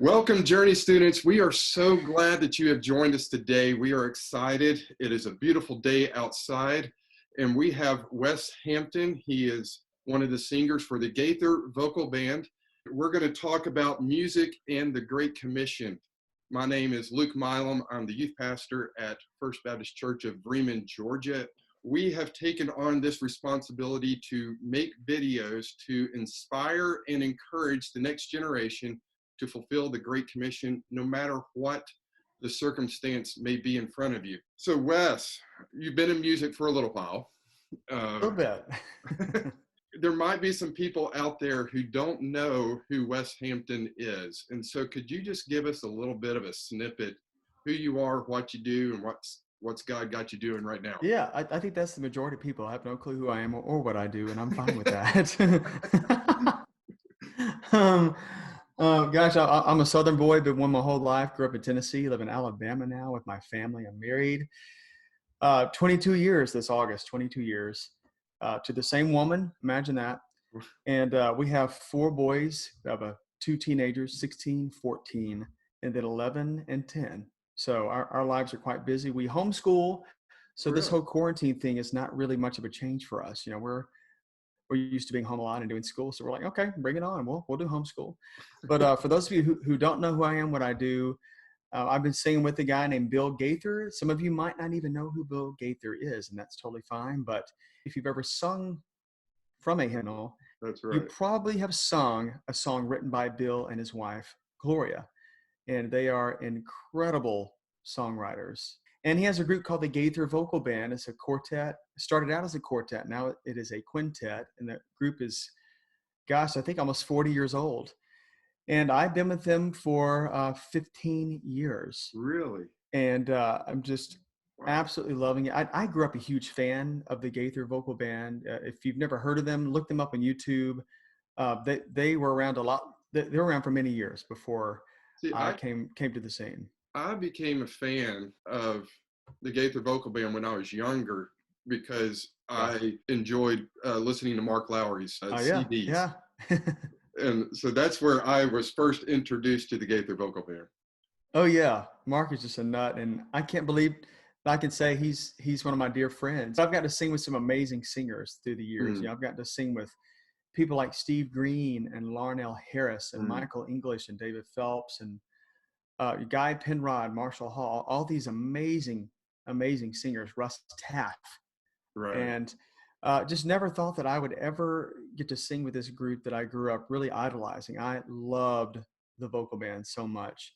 Welcome, Journey students. We are so glad that you have joined us today. We are excited. It is a beautiful day outside, and we have Wes Hampton. He is one of the singers for the Gaither Vocal Band. We're going to talk about music and the Great Commission. My name is Luke Milam. I'm the youth pastor at First Baptist Church of Bremen, Georgia. We have taken on this responsibility to make videos to inspire and encourage the next generation to fulfill the Great Commission, no matter what the circumstance may be in front of you. So Wes, you've been in music for a little while. A little bit. There might be some people out there who don't know who Wes Hampton is. And so could you just give us a little bit of a snippet, who you are, what you do, and what's God got you doing right now? Yeah, I think that's the majority of people. I have no clue who I am or what I do, and I'm fine with that. Gosh, I'm a Southern boy, been one my whole life. Grew up in Tennessee, live in Alabama now with my family. I'm married 22 years this August, 22 years to the same woman. Imagine that. And we have 4 boys. We have 2 teenagers, 16, 14, and then 11 and 10. So our lives are quite busy. We homeschool. So this whole quarantine thing is not really much of a change for us. You know, we're used to being home a lot and doing school. So we're like, okay, bring it on. We'll do homeschool. But for those of you who don't know who I am, what I do, I've been singing with a guy named Bill Gaither. Some of you might not even know who Bill Gaither is, and that's totally fine. But if you've ever sung from a hymnal, That's right. you probably have sung a song written by Bill and his wife, Gloria. And they are incredible songwriters. And he has a group called the Gaither Vocal Band. It's a quartet. It started out as a quartet. Now it is a quintet. And the group is, gosh, I think almost 40 years old. And I've been with them for 15 years. Really? And I'm just absolutely loving it. I grew up a huge fan of the Gaither Vocal Band. If you've never heard of them, look them up on YouTube. They were around a lot. They were around for many years before I came to the scene. I became a fan of the Gaither Vocal Band when I was younger because I enjoyed listening to Mark Lowry's CDs. Yeah. And so that's where I was first introduced to the Gaither Vocal Band. Oh yeah, Mark is just a nut, and I can't believe I can say he's one of my dear friends. I've got to sing with some amazing singers through the years. You know, I've got to sing with people like Steve Green and Larnell Harris and Michael English and David Phelps and Guy Penrod, Marshall Hall, all these amazing singers, Russ Taff. Right. And just never thought that I would ever get to sing with this group that I grew up really idolizing. I loved the vocal band so much.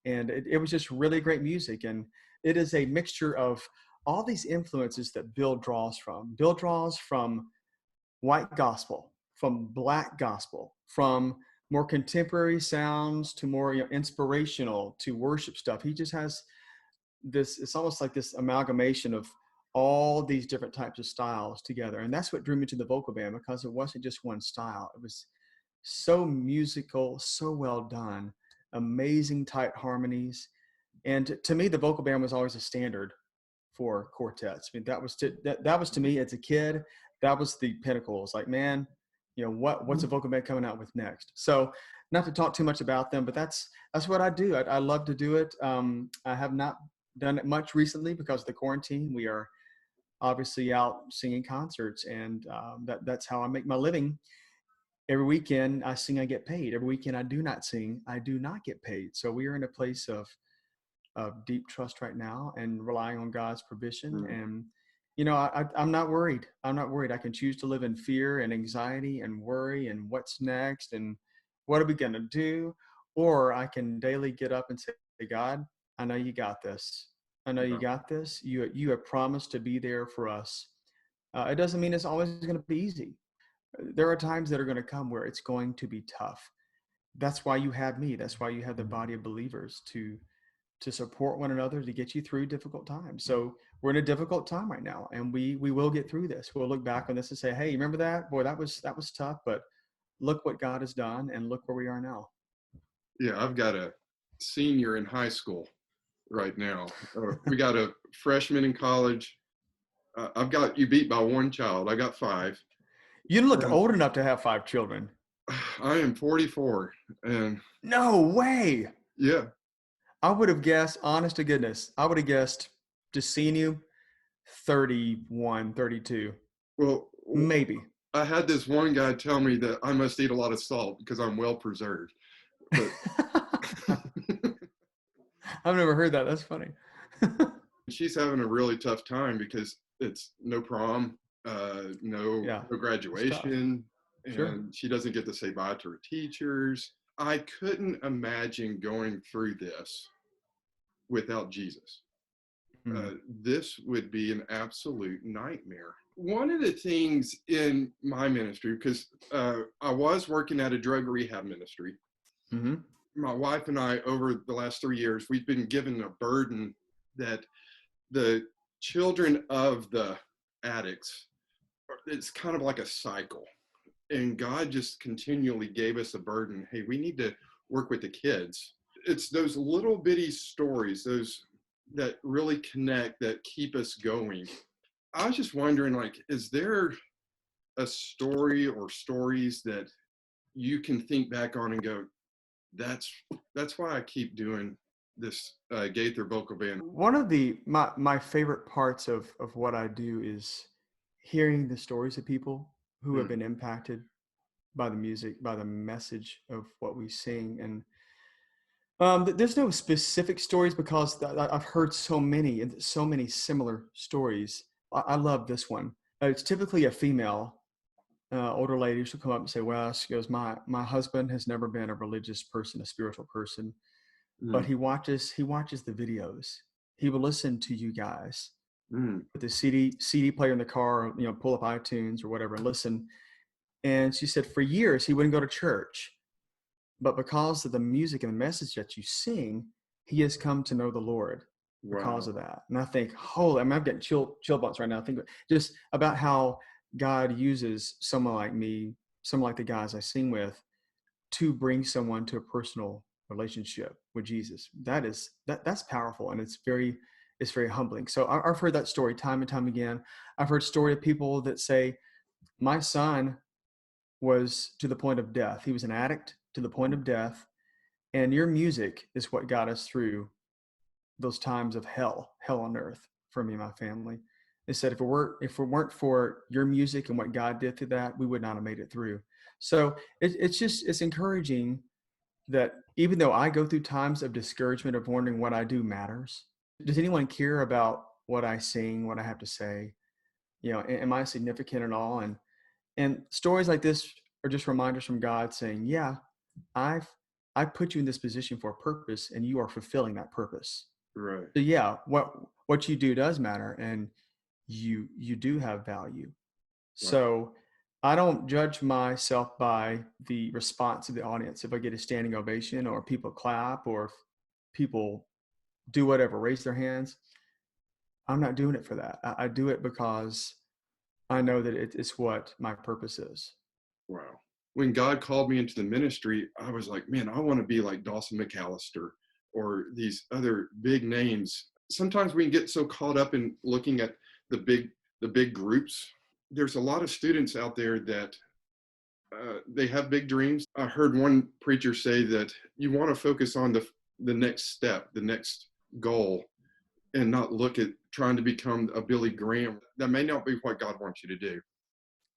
And it was just really great music. And it is a mixture of all these influences that Bill draws from. Bill draws from white gospel, from black gospel, from more contemporary sounds to more inspirational to worship stuff. He just has this, it's almost like this amalgamation of all these different types of styles together. And that's what drew me to the vocal band, because it wasn't just one style. It was so musical, so well done, amazing tight harmonies. And to me, the vocal band was always a standard for quartets. I mean, that was to me as a kid, that was the pinnacle. It was like, man, you know, what's a vocal band coming out with next? So not to talk too much about them, but that's what I do. I love to do it. I have not done it much recently because of the quarantine. We are obviously out singing concerts, and that's how I make my living. Every weekend I sing, I get paid. Every weekend I do not sing, I do not get paid. So we are in a place of deep trust right now and relying on God's provision. And you know, I'm not worried. I'm not worried. I can choose to live in fear and anxiety and worry and what's next and what are we going to do? Or I can daily get up and say, God, I know you got this. I know you got this. You have promised to be there for us. It doesn't mean it's always going to be easy. There are times that are going to come where it's going to be tough. That's why you have me. That's why you have the body of believers to support one another, to get you through difficult times. So we're in a difficult time right now, and we will get through this. We'll look back on this and say, hey, remember that? Boy, that was tough, but look what God has done and look where we are now. Yeah, I've got a senior in high school right now. We got a freshman in college. I've got you beat by one child. I got 5. You look old enough to have 5 children. I am 44, and No way. yeah. I would have guessed, honest to goodness, I would have guessed, just seeing you, 31, 32, Well, maybe. I had this one guy tell me that I must eat a lot of salt because I'm well preserved. But I've never heard that. That's funny. she's having a really tough time because it's no prom, Yeah, no it's tough. graduation, Sure. and she doesn't get to say bye to her teachers. I couldn't imagine going through this without Jesus. Mm. This would be an absolute nightmare. One of the things in my ministry, because I was working at a drug rehab ministry, Hmm. my wife and I, over the last 3 years, we've been given a burden that the children of the addicts, it's kind of like a cycle. And God just continually gave us a burden. Hey, we need to work with the kids. It's those little bitty stories, those that really connect, that keep us going. I was just wondering, like, is there a story or stories that you can think back on and go, that's that's why I keep doing this Gaither Vocal Band. One of my favorite parts of what I do is hearing the stories of people who have Mm, been impacted by the music, by the message of what we sing. And there's no specific stories because I've heard so many and so many similar stories. I love this one. It's typically a female, older lady. She'll come up and say, "Well," she goes, "My husband has never been a religious person, a spiritual person, but mm, he watches the videos. He will listen to you guys mm. with the CD player in the car, pull up iTunes or whatever and listen." And she said, for years he wouldn't go to church, but because of the music and the message that you sing, he has come to know the Lord because Wow. of that. And I think, holy, I mean, I'm getting chill bumps right now. I think just about how God uses someone like me, someone like the guys I sing with, to bring someone to a personal relationship with Jesus. That's powerful, and it's very humbling. So I've heard that story time and time again. I've heard story of people that say, my son was to the point of death. He was an addict to the point of death, and your music is what got us through those times of hell on earth for me and my family. They said if it weren't for your music and what God did through that, we would not have made it through. So it's encouraging that even though I go through times of discouragement of wondering what I do matters, does anyone care about what I sing, what I have to say? Am I significant at all? And stories like this are just reminders from God saying, yeah, I've I put you in this position for a purpose and you are fulfilling that purpose. Right. So yeah, what you do does matter, and you do have value. Wow. So I don't judge myself by the response of the audience. If I get a standing ovation or people clap or if people do whatever, raise their hands, I'm not doing it for that. I do it because I know that it's what my purpose is. Wow. When God called me into the ministry, I was like, man, I want to be like Dawson McAllister or these other big names. Sometimes we can get so caught up in looking at the big the big groups. There's a lot of students out there that they have big dreams. I heard one preacher say that you want to focus on the next step, the next goal, and not look at trying to become a Billy Graham. That may not be what God wants you to do.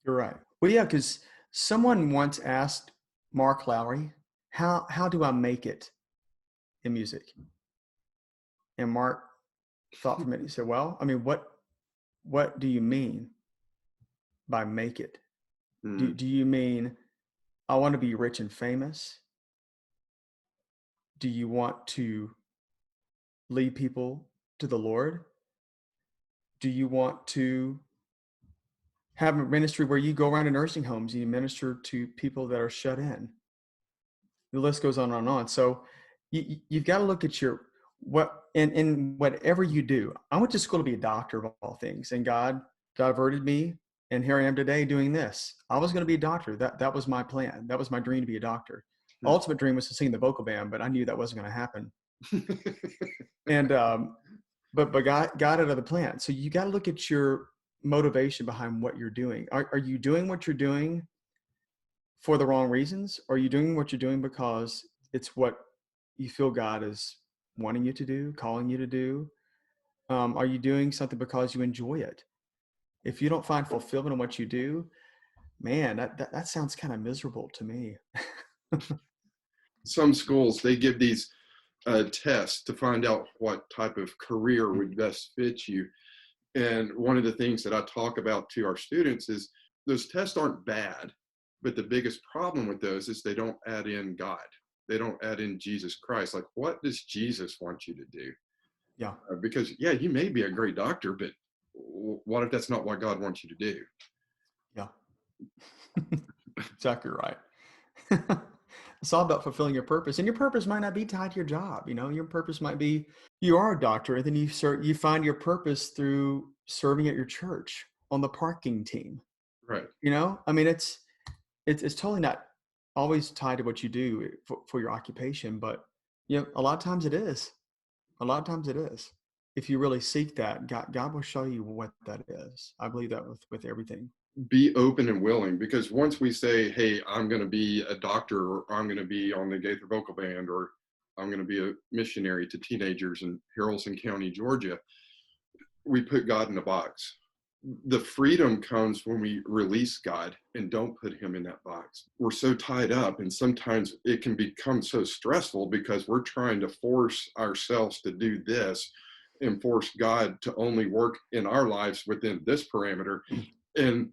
You're right. Well, yeah, because someone once asked Mark Lowry, how do I make it in music? And Mark thought for a minute. He said, well, I mean, what do you mean by make it? Do, Mm, do you mean I want to be rich and famous? Do you want to lead people to the Lord? Do you want to have a ministry where you go around to nursing homes and you minister to people that are shut in? The list goes on and on. So you've got to look at your what in whatever you do. I went to school to be a doctor of all things, and God diverted me, and here I am today doing this. I was going to be a doctor. That was my plan. That was my dream, to be a doctor. mm. Ultimate dream was to sing in the vocal band, but I knew that wasn't going to happen. And but God had other plans. So you got to look at your motivation behind what you're doing. Are you doing what you're doing for the wrong reasons? Or are you doing what you're doing because it's what you feel God is wanting you to do, calling you to do? Are you doing something because you enjoy it? If you don't find fulfillment in what you do, man, that sounds kind of miserable to me. Some schools, they give these tests to find out what type of career would best fit you. And one of the things that I talk about to our students is those tests aren't bad, but the biggest problem with those is they don't add in God. They don't add in Jesus Christ. Like, what does Jesus want you to do? Yeah, Because, yeah, you may be a great doctor, but what if that's not what God wants you to do? yeah. Exactly right. It's all about fulfilling your purpose, and your purpose might not be tied to your job. Your purpose might be you are a doctor, and then you find your purpose through serving at your church on the parking team. Right. I mean, it's totally not always tied to what you do for your occupation, but a lot of times it is. A lot of times it is. If you really seek that, God will show you what that is. I believe that with everything. Be open and willing, because once we say, hey, I'm going to be a doctor, or I'm going to be on the Gaither Vocal Band, or I'm going to be a missionary to teenagers in Haralson County, Georgia, we put God in a box. The freedom comes when we release God and don't put him in that box. We're so tied up, and sometimes it can become so stressful because we're trying to force ourselves to do this and force God to only work in our lives within this parameter, and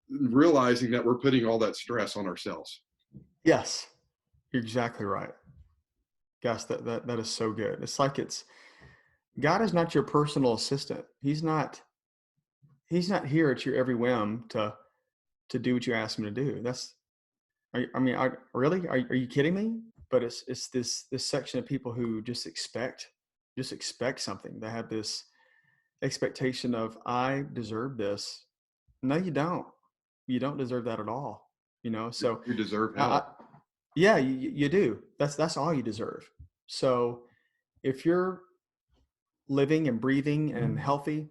realizing that we're putting all that stress on ourselves. Yes, you're exactly right. Gosh, that is so good. It's like God is not your personal assistant. He's not here at your every whim to do what you ask him to do. Really, are you kidding me? But it's this section of people who just expect something. They have this expectation of, I deserve this. No, you don't. You don't deserve that at all. So You deserve I, I, hell. yeah, you do. That's all you deserve. So if you're living and breathing and healthy,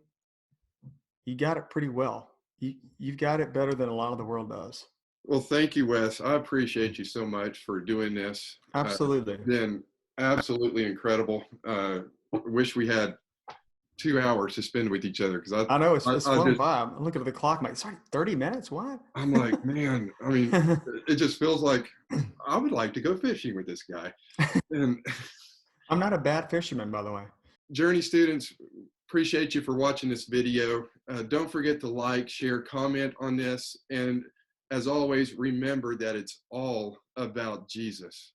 you got it pretty well. You've got it better than a lot of the world does. Well, thank you, Wes. I appreciate you so much for doing this. Absolutely. Been absolutely incredible. Wish we had 2 hours to spend with each other, because I know it's I flown just, by. I'm looking at the clock. I'm like, sorry, 30 minutes? What? I'm like, man, I mean, it just feels like I would like to go fishing with this guy. And I'm not a bad fisherman, by the way. Journey students, appreciate you for watching this video. Don't forget to like, share, comment on this. And as always, remember that it's all about Jesus.